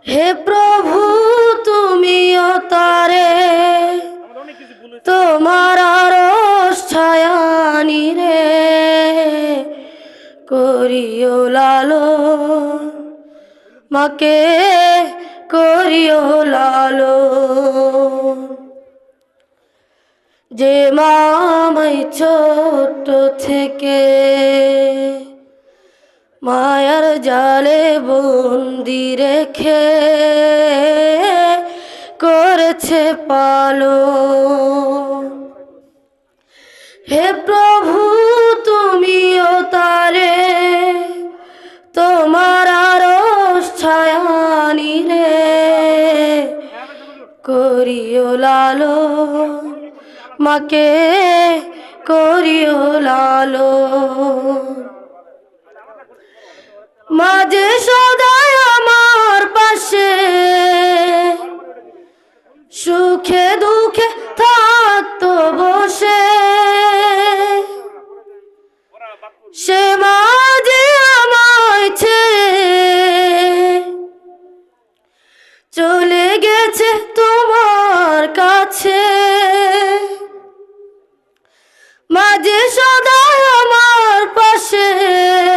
হে প্রভু তুমিও তারে তোমার আরশ ছায়ানি রে করিও লালো মাকে করিও লালো যে মা আমায় ছোট থেকে মায়ার জালে বন্দি রেখে করেছে পালো হে প্রভু তুমিও তারে তোমার আরশ ছায়ানি রে করিও লালো মাকে করিও লালো মাঝে সদাই আমার পাশে সুখে দুঃখে থাকতো বসে সে মাঝে আমায় ছেড়ে চলে গেছে তোমার কাছে মাঝে সদা